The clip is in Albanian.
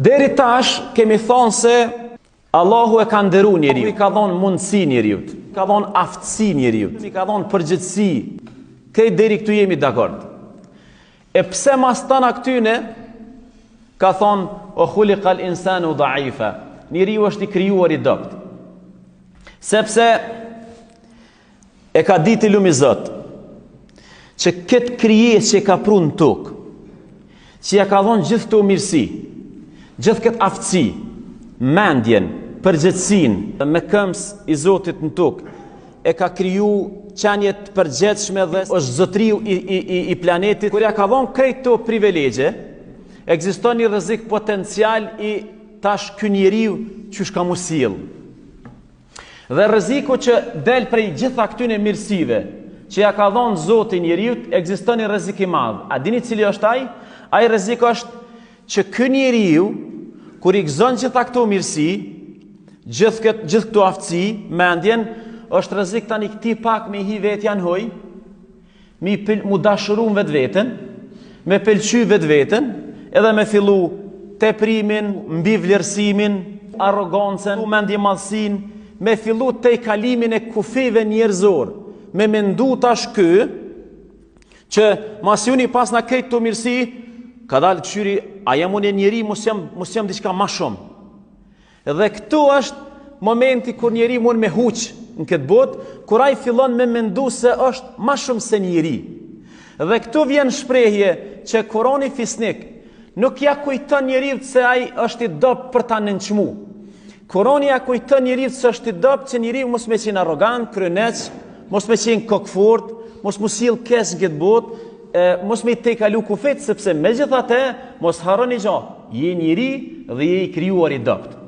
Deri tash kemi thonë se Allahu e ka nderu njeriu, i ka dhonë mundësi njeriut, ka dhonë aftësi njeriut, i ka dhonë përgjithësi. Këtë deri këtu jemi dakord. E pse mas tana këtyne ka thonë o khuliqal insanu dhaifa, njeriu është i krijuar i dopt. Sepse e ka ditë i lumi Zot që këtë krijesë që ka pru në tokë, që ja ka dhonë gjithë të mirësi, gjithë këtë aftësi, mendjen, përgjithësinë me këmbs i Zotit në tokë, e ka kriju qenjet përgjithshme dhe është zotriu i planetit. Kur ja ka dhonë krejt të privilegje, ekziston një rrezik potencial i tash ky njeriu që shka mu sill. Dhe rreziku që del prej gjitha këtyne mirësive që ja ka dhonë Zoti njeriut, ekziston një rrezik i madh. A dini cili është ai? Ai rrezik është që ky njeriu kur i gëzon gjitha këto mirësi, gjithë këto aftësi, mendjen, është rrezik tani këti pak me hi vetja në hoj, mu dashurum vetë-vetën, me pëlqy vetë-vetën, edhe me fillu teprimin, mbi vlerësimin, arrogancën, mendje madhësin, me fillu te i kalimin e kufive njerëzor, me mendu tash ky, që mas juni pas na krejt të mirësi, ka dalë këshyri, a jam unë e njeri, mos jam diçka ma shumë. Dhe këtu është momenti kur njeri mund me huq në këtë botë, kur ai fillon me mendu se është ma shumë se njeri. Dhe këtu vjen shprehje që Kurani fisnik nuk ja kujton njeriu se ai është i dopt për ta nënçmu. Kurani ja kujton njeriu se është i dopt që njeriu mos me qenë arrogant, kryneq, mos me qenë kokfort, mos mu sill kesh në këtë botë, mos me te kalu kufit, sepse megjithatë mos harroni gjë, je njeri dhe je i krijuar i dopt.